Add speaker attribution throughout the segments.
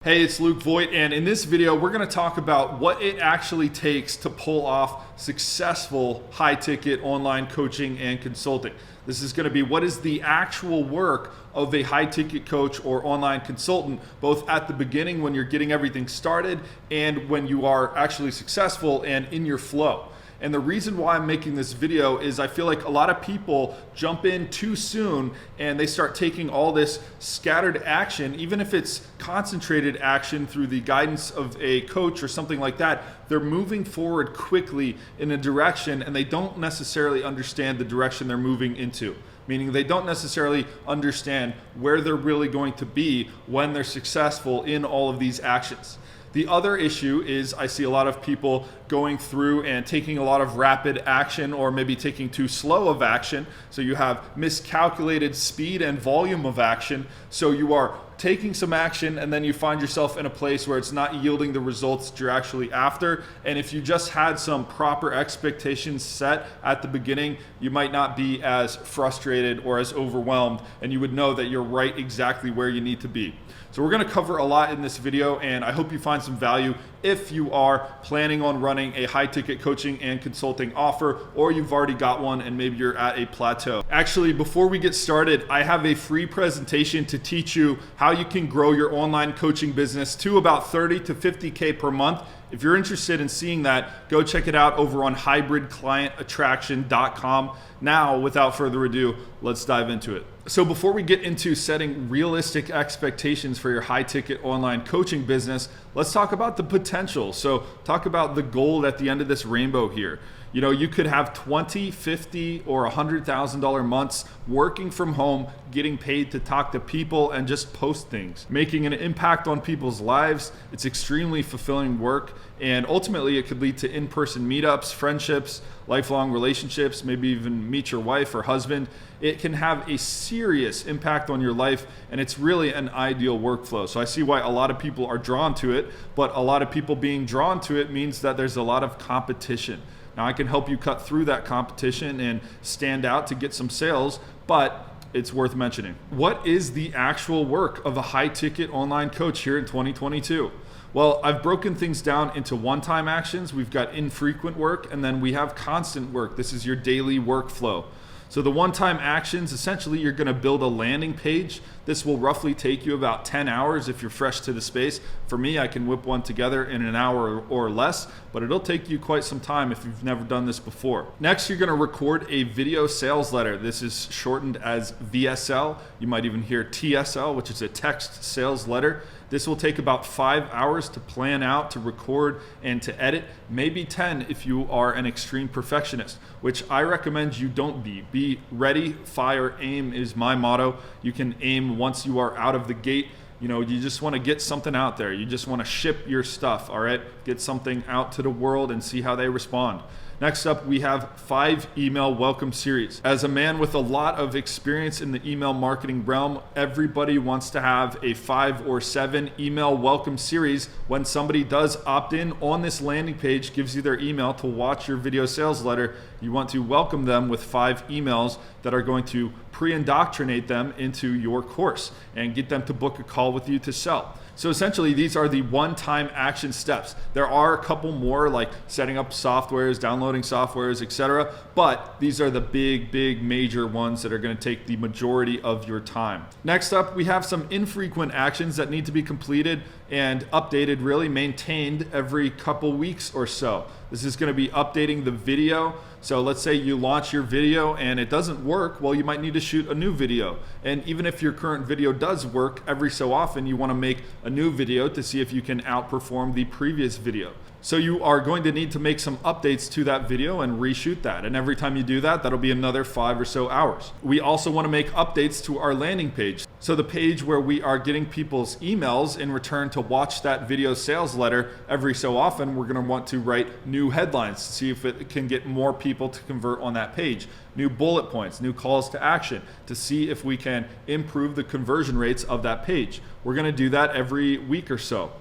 Speaker 1: Hey, it's Luke Voigt, and in this video, we're going to talk about what it actually takes to pull off successful high-ticket online coaching and consulting. This is going to be what is the actual work of a high-ticket coach or online consultant, both at the beginning when you're getting everything started and when you are actually successful and in your flow. And the reason why I'm making this video is I feel like a lot of people jump in too soon and they start taking all this scattered action, even if it's concentrated action through the guidance of a coach or something like that. They're moving forward quickly in a direction and they don't necessarily understand the direction they're moving into. Meaning they don't necessarily understand where they're really going to be when they're successful in all of these actions. The other issue is I see a lot of people going through and taking a lot of rapid action or maybe taking too slow of action. So you have miscalculated speed and volume of action. So you are taking some action and then you find yourself in a place where it's not yielding the results that you're actually after. And if you just had some proper expectations set at the beginning, you might not be as frustrated or as overwhelmed, and you would know that you're right exactly where you need to be. So we're going to cover a lot in this video, and I hope you find some value if you are planning on running a high-ticket coaching and consulting offer, or you've already got one and maybe you're at a plateau. Actually, before we get started, I have a free presentation to teach you how you can grow your online coaching business to about 30 to 50K per month. If you're interested in seeing that, go check it out over on hybridclientattraction.com. Now, without further ado, let's dive into it. So before we get into setting realistic expectations for your high-ticket online coaching business, let's talk about the potential. So talk about the gold at the end of this rainbow here. You know, you could have $20, $50, or $100,000 months working from home, getting paid to talk to people and just post things, making an impact on people's lives. It's extremely fulfilling work, and ultimately it could lead to in-person meetups, friendships, lifelong relationships, maybe even meet your wife or husband. It can have a serious impact on your life, and it's really an ideal workflow. So I see why a lot of people are drawn to it, but a lot of people being drawn to it means that there's a lot of competition. Now, I can help you cut through that competition and stand out to get some sales, but it's worth mentioning. What is the actual work of a high-ticket online coach here in 2022? Well, I've broken things down into one-time actions. We've got infrequent work, and then we have constant work. This is your daily workflow. So the one-time actions, essentially you're going to build a landing page. This will roughly take you about 10 hours if you're fresh to the space. For me, I can whip one together in an hour or less, but it'll take you quite some time if you've never done this before. Next, you're going to record a video sales letter. This is shortened as VSL. You might even hear TSL, which is a text sales letter. This will take about 5 hours to plan out, to record, and to edit, maybe 10 if you are an extreme perfectionist, which I recommend you don't be. Be ready, fire, aim is my motto. You can aim once you are out of the gate. You know, you just want to get something out there. You just want to ship your stuff, all right? Get something out to the world and see how they respond. Next up, we have 5 email welcome series. As a man with a lot of experience in the email marketing realm, everybody wants to have a 5 or 7 email welcome series. When somebody does opt in on this landing page, gives you their email to watch your video sales letter, you want to welcome them with 5 emails that are going to pre-indoctrinate them into your course and get them to book a call with you to sell. So essentially, these are the one-time action steps. There are a couple more, like setting up softwares, downloading softwares, etc. But these are the big major ones that are going to take the majority of your time. Next up, we have some infrequent actions that need to be completed and updated, really maintained every couple weeks or so. This is going to be updating the video. So let's say you launch your video and it doesn't work, well, you might need to shoot a new video. And even if your current video does work, every so often you want to make a new video to see if you can outperform the previous video. So you are going to need to make some updates to that video and reshoot that. And every time you do that, that'll be another 5 or so hours. We also want to make updates to our landing page. So the page where we are getting people's emails in return to watch that video sales letter, every so often we're going to want to write new headlines to see if it can get more people to convert on that page. New bullet points, new calls to action to see if we can improve the conversion rates of that page. We're going to do that every week or so.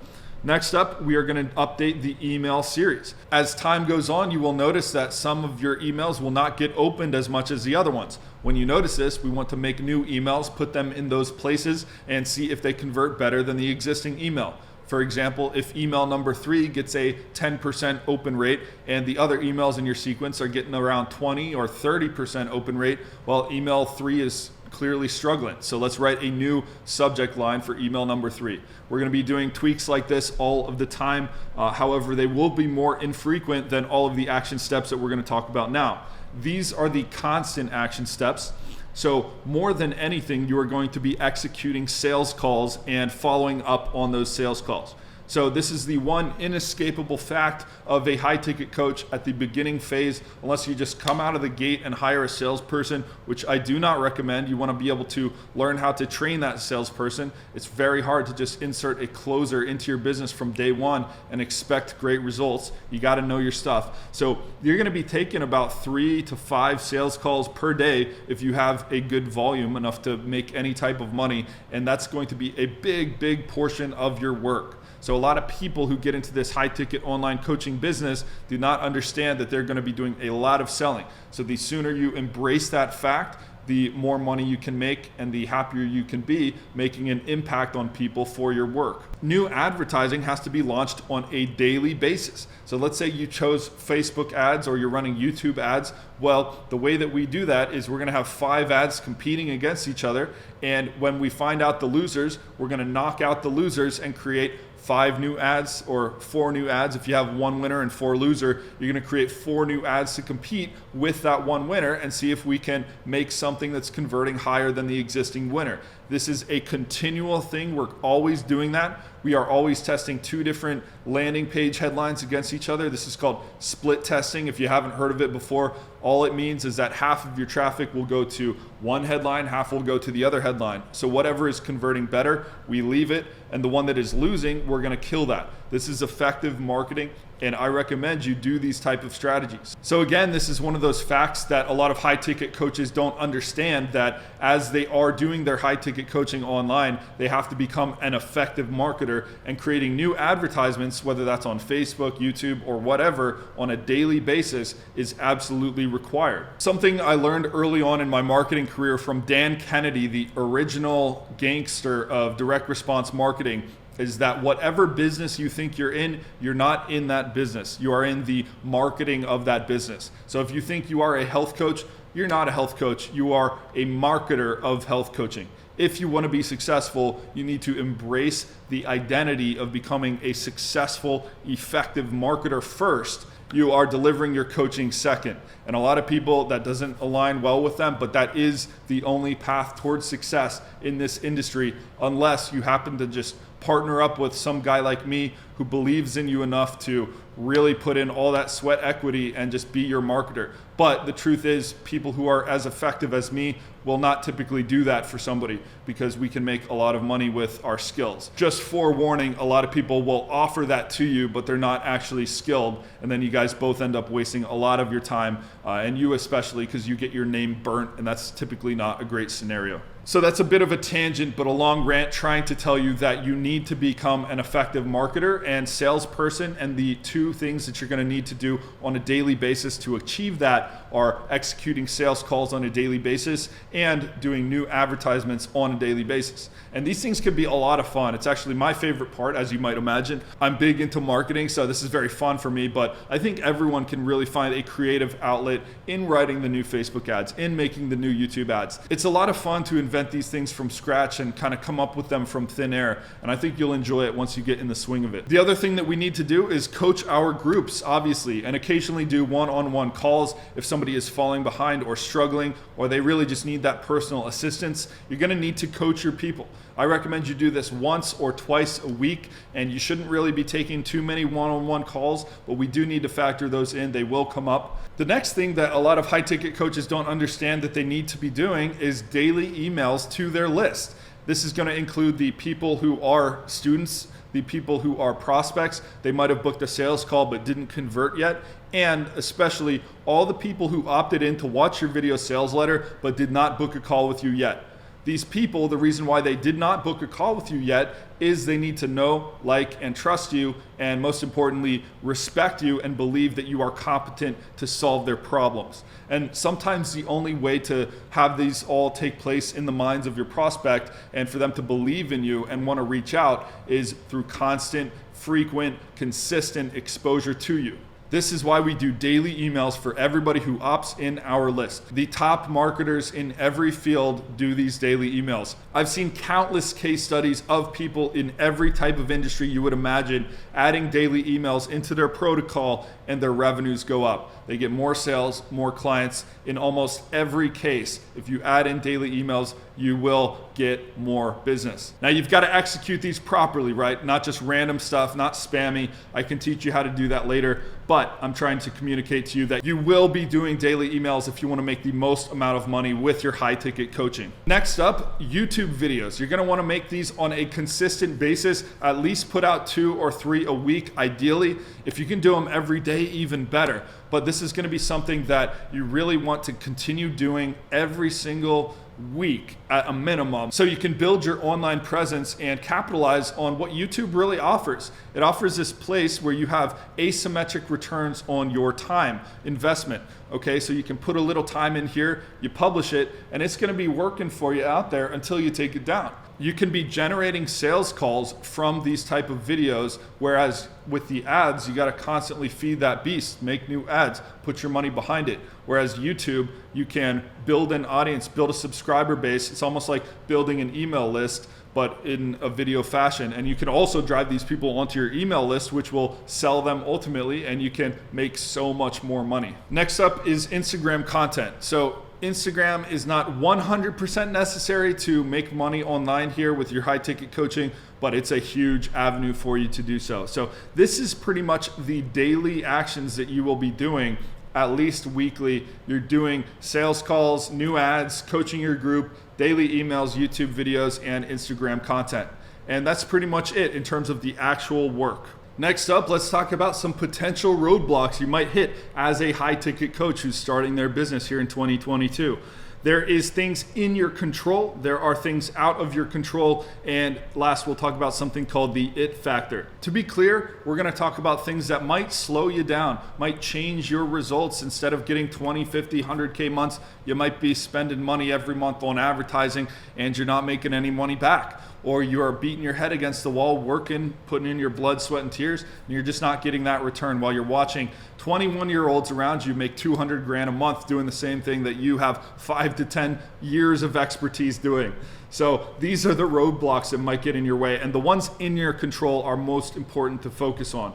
Speaker 1: Next up, we are going to update the email series. As time goes on, you will notice that some of your emails will not get opened as much as the other ones. When you notice this, we want to make new emails, put them in those places, and see if they convert better than the existing email. For example, if email number 3 gets a 10% open rate and the other emails in your sequence are getting around 20 or 30% open rate, well, email 3 is clearly struggling. So let's write a new subject line for email number 3. We're going to be doing tweaks like this all of the time. However, they will be more infrequent than all of the action steps that we're going to talk about now. These are the constant action steps. So more than anything, you are going to be executing sales calls and following up on those sales calls. So this is the one inescapable fact of a high ticket coach at the beginning phase, unless you just come out of the gate and hire a salesperson, which I do not recommend. You want to be able to learn how to train that salesperson. It's very hard to just insert a closer into your business from day one and expect great results. You got to know your stuff. So you're going to be taking about 3 to 5 sales calls per day if you have a good volume enough to make any type of money. And that's going to be a big portion of your work. So a lot of people who get into this high ticket online coaching business do not understand that they're going to be doing a lot of selling. So the sooner you embrace that fact, the more money you can make and the happier you can be making an impact on people for your work. New advertising has to be launched on a daily basis. So let's say you chose Facebook ads or you're running YouTube ads. Well, the way that we do that is we're going to have 5 ads competing against each other. And when we find out the losers, we're going to knock out the losers and create 5 new ads or 4 new ads. If you have 1 winner and 4 loser, you're going to create 4 new ads to compete with that 1 winner and see if we can make something that's converting higher than the existing winner. This is a continual thing. We're always doing that. We are always testing 2 different landing page headlines against each other. This is called split testing. If you haven't heard of it before, all it means is that half of your traffic will go to one headline, half will go to the other headline. So whatever is converting better, we leave it, and the one that is losing, we're going to kill that. This is effective marketing, and I recommend you do these type of strategies. So again, this is one of those facts that a lot of high ticket coaches don't understand, that as they are doing their high ticket coaching online, they have to become an effective marketer, and creating new advertisements, whether that's on Facebook, YouTube, or whatever, on a daily basis is absolutely required. Something I learned early on in my marketing career from Dan Kennedy, the original gangster of direct response marketing, is that whatever business you think you're in, you're not in that business. You are in the marketing of that business. So if you think you are a health coach, you're not a health coach. You are a marketer of health coaching. If you want to be successful, you need to embrace the identity of becoming a successful, effective marketer first. You are delivering your coaching second. And a lot of people, that doesn't align well with them, but that is the only path towards success in this industry, unless you happen to just partner up with some guy like me who believes in you enough to really put in all that sweat equity and just be your marketer. But the truth is, people who are as effective as me will not typically do that for somebody, because we can make a lot of money with our skills. Just forewarning, a lot of people will offer that to you, but they're not actually skilled. And then you guys both end up wasting a lot of your time, and you especially, because you get your name burnt, and that's typically not a great scenario. So that's a bit of a tangent, but a long rant trying to tell you that you need to become an effective marketer and salesperson, and the 2 things that you're going to need to do on a daily basis to achieve that are executing sales calls on a daily basis and doing new advertisements on a daily basis. And these things can be a lot of fun. It's actually my favorite part, as you might imagine. I'm big into marketing, so this is very fun for me, but I think everyone can really find a creative outlet in writing the new Facebook ads, in making the new YouTube ads. It's a lot of fun to invent these things from scratch and kind of come up with them from thin air, and I think you'll enjoy it once you get in the swing of it. The other thing that we need to do is coach our groups, obviously, and occasionally do one-on-one calls if somebody is falling behind or struggling, or they really just need that personal assistance. You're going to need to coach your people. I recommend you do this once or twice a week, and you shouldn't really be taking too many one-on-one calls, but we do need to factor those in. They will come up. The next thing that a lot of high-ticket coaches don't understand that they need to be doing is daily emails to their list. This is going to include the people who are students, the people who are prospects. They might have booked a sales call but didn't convert yet, and especially all the people who opted in to watch your video sales letter but did not book a call with you yet. These people, the reason why they did not book a call with you yet is they need to know, like, and trust you, and most importantly, respect you and believe that you are competent to solve their problems. And sometimes the only way to have these all take place in the minds of your prospect and for them to believe in you and want to reach out is through constant, frequent, consistent exposure to you. This is why we do daily emails for everybody who opts in our list. The top marketers in every field do these daily emails. I've seen countless case studies of people in every type of industry you would imagine adding daily emails into their protocol and their revenues go up. They get more sales, more clients. In almost every case, if you add in daily emails, you will get more business. Now you've got to execute these properly, right? Not just random stuff, not spammy. I can teach you how to do that later, but I'm trying to communicate to you that you will be doing daily emails if you want to make the most amount of money with your high ticket coaching. Next up, YouTube videos. You're going to want to make these on a consistent basis, at least put out 2 or 3 a week, ideally. If you can do them every day, even better. But this is going to be something that you really want to continue doing every single week at a minimum, so you can build your online presence and capitalize on what YouTube really offers. It offers this place where you have asymmetric returns on your time investment. Okay, so you can put a little time in here, you publish it, and it's going to be working for you out there until you take it down. You can be generating sales calls from these type of videos, whereas with the ads, you got to constantly feed that beast, make new ads, put your money behind it. Whereas YouTube, you can build an audience, build a subscriber base. It's almost like building an email list, but in a video fashion. And you can also drive these people onto your email list, which will sell them ultimately, and you can make so much more money. Next up is Instagram content. So Instagram is not 100% necessary to make money online here with your high ticket coaching, but it's a huge avenue for you to do so. So this is pretty much the daily actions that you will be doing at least weekly. You're doing sales calls, new ads, coaching your group, daily emails, YouTube videos, and Instagram content. And that's pretty much it in terms of the actual work. Next up, let's talk about some potential roadblocks you might hit as a high ticket coach who's starting their business here in 2022. There is things in your control. There are things out of your control. And last, we'll talk about something called the it factor. To be clear, we're going to talk about things that might slow you down, might change your results. Instead of getting 20, 50, 100K months, you might be spending money every month on advertising and you're not making any money back. Or you are beating your head against the wall, working, putting in your blood, sweat, and tears, and you're just not getting that return while you're watching 21-year-olds around you make 200 grand a month doing the same thing that you have 5 to 10 years of expertise doing. So these are the roadblocks that might get in your way, and the ones in your control are most important to focus on.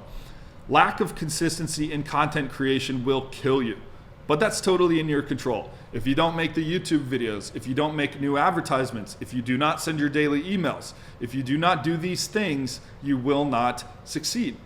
Speaker 1: Lack of consistency in content creation will kill you, but that's totally in your control. If you don't make the YouTube videos, if you don't make new advertisements, if you do not send your daily emails, if you do not do these things, you will not succeed.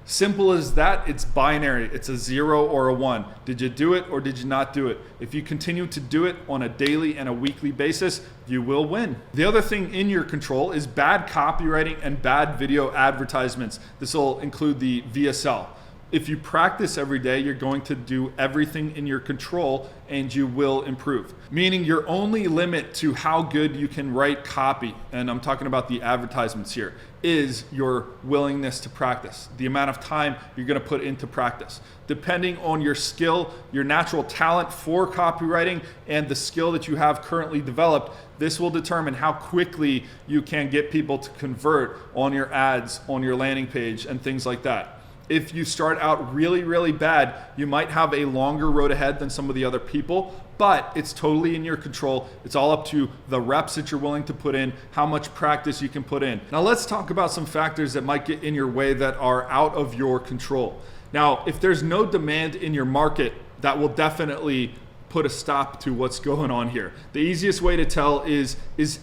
Speaker 1: Simple as that. It's binary. It's a 0 or a 1. Did you do it or did you not do it? If you continue to do it on a daily and a weekly basis, you will win. The other thing in your control is bad copywriting and bad video advertisements. This will include the VSL. If you practice every day, you're going to do everything in your control and you will improve. Meaning your only limit to how good you can write copy, and I'm talking about the advertisements here, is your willingness to practice, the amount of time you're going to put into practice. Depending on your skill, your natural talent for copywriting, and the skill that you have currently developed, this will determine how quickly you can get people to convert on your ads, on your landing page, and things like that. If you start out really, really bad, you might have a longer road ahead than some of the other people, but it's totally in your control. It's all up to the reps that you're willing to put in, how much practice you can put in. Now let's talk about some factors that might get in your way that are out of your control. Now, if there's no demand in your market, that will definitely put a stop to what's going on here. The easiest way to tell is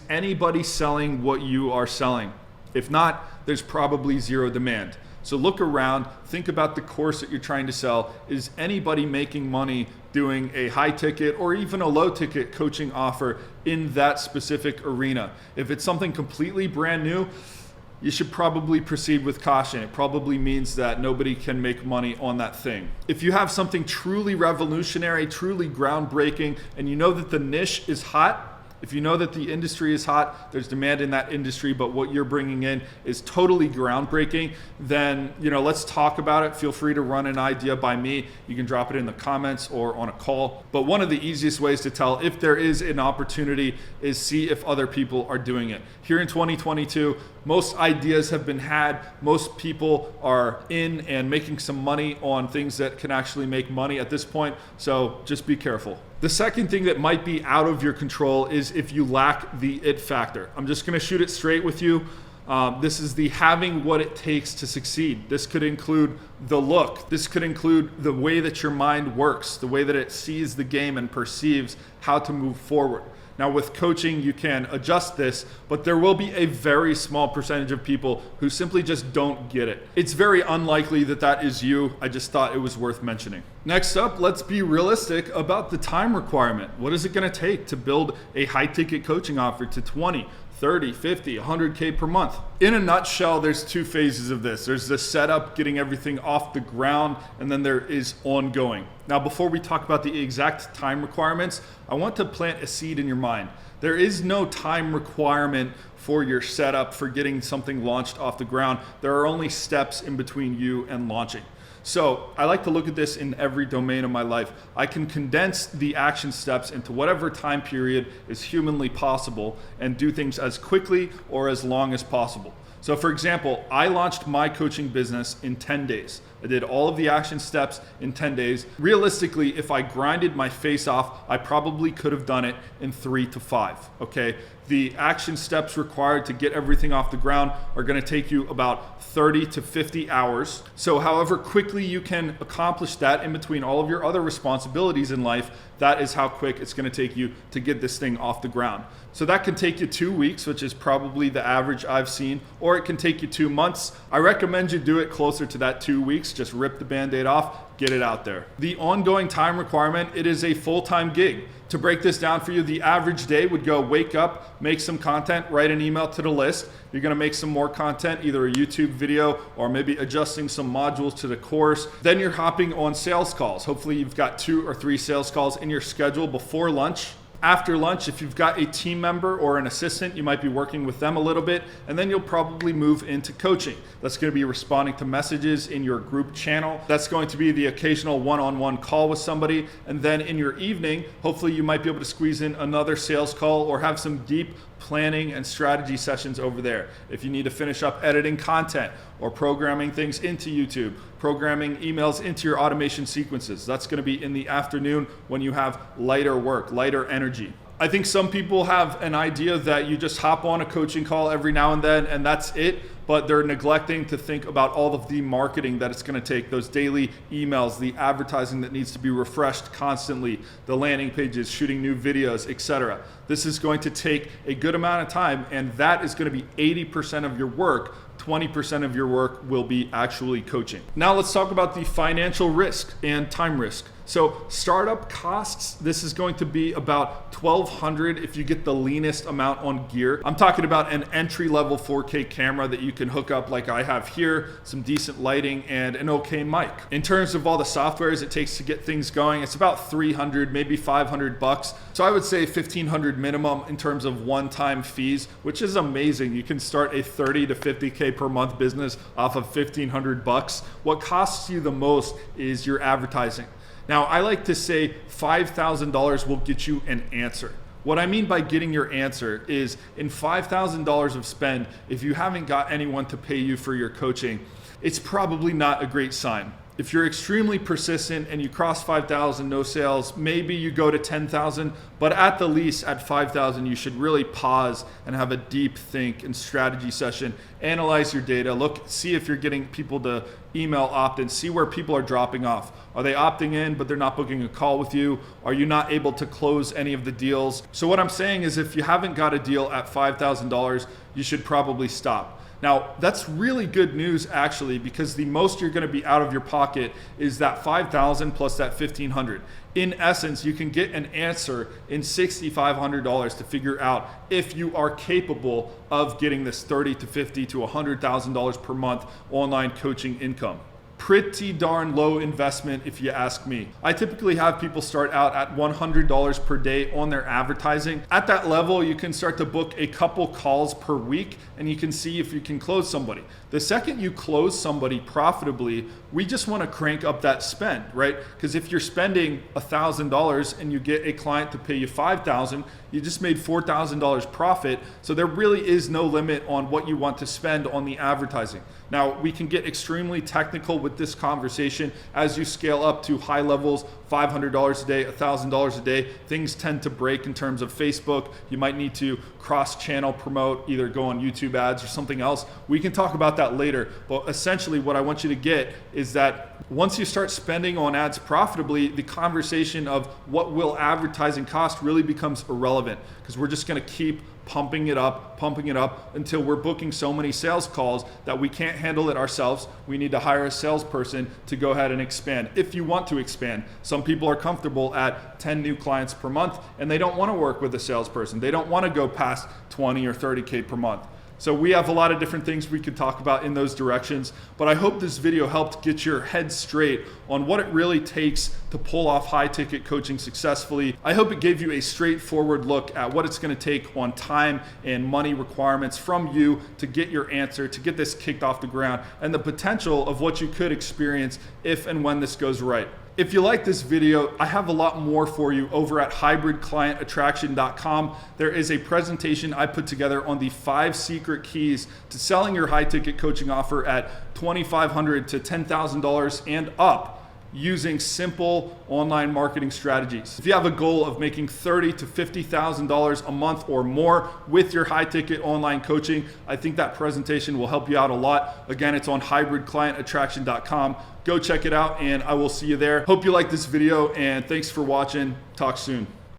Speaker 1: anybody selling what you are selling? If not, there's probably zero demand. So look around, think about the course that you're trying to sell. Is anybody making money doing a high ticket or even a low ticket coaching offer in that specific arena? If it's something completely brand new, you should probably proceed with caution. It probably means that nobody can make money on that thing. If you have something truly revolutionary, truly groundbreaking, and you know that the niche is hot, If you know that the industry is hot, there's demand in that industry, but what you're bringing in is totally groundbreaking, then let's talk about it. Feel free to run an idea by me. You can drop it in the comments or on a call. But one of the easiest ways to tell if there is an opportunity is see if other people are doing it. Here in 2022, most ideas have been had. Most people are in and making some money on things that can actually make money at this point. So just be careful. The second thing that might be out of your control is if you lack the it factor. I'm just going to shoot it straight with you. This is the having what it takes to succeed. This could include the look. This could include the way that your mind works, the way that it sees the game and perceives how to move forward. Now with coaching, you can adjust this, but there will be a very small percentage of people who simply just don't get it. It's very unlikely that that is you. I just thought it was worth mentioning. Next up, let's be realistic about the time requirement. What is it going to take to build a high ticket coaching offer to 20, 30, 50, 100K per month? In a nutshell, there's two phases of this. There's the setup, getting everything off the ground, and then there is ongoing. Now, before we talk about the exact time requirements, I want to plant a seed in your mind. There is no time requirement for your setup, for getting something launched off the ground. There are only steps in between you and launching. So I like to look at this in every domain of my life. I can condense the action steps into whatever time period is humanly possible and do things as quickly or as long as possible. So for example, I launched my coaching business in 10 days. I did all of the action steps in 10 days. Realistically, if I grinded my face off, I probably could have done it in 3 to 5, okay? The action steps required to get everything off the ground are gonna take you about 30 to 50 hours. So however quickly you can accomplish that in between all of your other responsibilities in life, that is how quick it's gonna take you to get this thing off the ground. So that can take you 2 weeks, which is probably the average I've seen, or it can take you 2 months. I recommend you do it closer to that 2 weeks. Just rip the Band-Aid off, get it out there. The ongoing time requirement, it is a full-time gig. To break this down for you, the average day would go wake up, make some content, write an email to the list. You're gonna make some more content, either a YouTube video or maybe adjusting some modules to the course. Then you're hopping on sales calls. Hopefully you've got 2 or 3 sales calls in your schedule before lunch. After lunch, if you've got a team member or an assistant, you might be working with them a little bit, and then you'll probably move into coaching. That's going to be responding to messages in your group channel. That's going to be the occasional one-on-one call with somebody. And then in your evening, hopefully you might be able to squeeze in another sales call or have some deep planning and strategy sessions over there. If you need to finish up editing content or programming things into YouTube, programming emails into your automation sequences, that's going to be in the afternoon when you have lighter work, lighter energy. I think some people have an idea that you just hop on a coaching call every now and then and that's it, but they're neglecting to think about all of the marketing that it's going to take, those daily emails, the advertising that needs to be refreshed constantly, the landing pages, shooting new videos, etc. This is going to take a good amount of time, and that is going to be 80% of your work. 20% of your work will be actually coaching. Now let's talk about the financial risk and time risk. So startup costs, this is going to be about $1,200 if you get the leanest amount on gear. I'm talking about an entry-level 4K camera that you can hook up like I have here, some decent lighting, and an okay mic. In terms of all the softwares it takes to get things going, it's about $300, maybe $500. So I would say $1,500 minimum in terms of one-time fees, which is amazing. You can start a 30 to 50K per month business off of $1,500. What costs you the most is your advertising. Now, I like to say $5,000 will get you an answer. What I mean by getting your answer is in $5,000 of spend, if you haven't got anyone to pay you for your coaching, it's probably not a great sign. If you're extremely persistent and you cross 5,000, no sales, maybe you go to 10,000, but at the least at 5,000, you should really pause and have a deep think and strategy session. Analyze your data, look, see if you're getting people to email opt-in, see where people are dropping off. Are they opting in, but they're not booking a call with you? Are you not able to close any of the deals? So what I'm saying is if you haven't got a deal at $5,000, you should probably stop. Now, that's really good news actually, because the most you're gonna be out of your pocket is that $5,000 plus that $1,500. In essence, you can get an answer in $6,500 to figure out if you are capable of getting this $30,000 to $50,000 to $100,000 per month online coaching income. pretty darn low investment if you ask me. I typically have people start out at $100 per day on their advertising. At that level, you can start to book a couple calls per week and you can see if you can close somebody. The second you close somebody profitably, we just want to crank up that spend, right? Because if you're spending $1,000 and you get a client to pay you $5,000, you just made $4,000 profit. So there really is no limit on what you want to spend on the advertising. Now, we can get extremely technical with this conversation as you scale up to high levels, $500 a day, $1,000 a day. Things tend to break in terms of Facebook. You might need to cross-channel promote, either go on YouTube ads or something else. We can talk about that later. But essentially, what I want you to get is that once you start spending on ads profitably, the conversation of what will advertising cost really becomes irrelevant, because we're just going to keep pumping it up until we're booking so many sales calls that we can't handle it ourselves. We need to hire a salesperson to go ahead and expand. If you want to expand, some people are comfortable at 10 new clients per month and they don't want to work with a salesperson. They don't want to go past 20 or 30K per month. So we have a lot of different things we could talk about in those directions, but I hope this video helped get your head straight on what it really takes to pull off high ticket coaching successfully. I hope it gave you a straightforward look at what it's going to take on time and money requirements from you to get your answer, to get this kicked off the ground, and the potential of what you could experience if and when this goes right. If you like this video, I have a lot more for you over at hybridclientattraction.com. There is a presentation I put together on the 5 secret keys to selling your high ticket coaching offer at $2,500 to $10,000 and up, using simple online marketing strategies. If you have a goal of making $30,000 to $50,000 a month or more with your high ticket online coaching, I think that presentation will help you out a lot. Again, it's on hybridclientattraction.com. Go check it out and I will see you there. Hope you like this video and thanks for watching. Talk soon.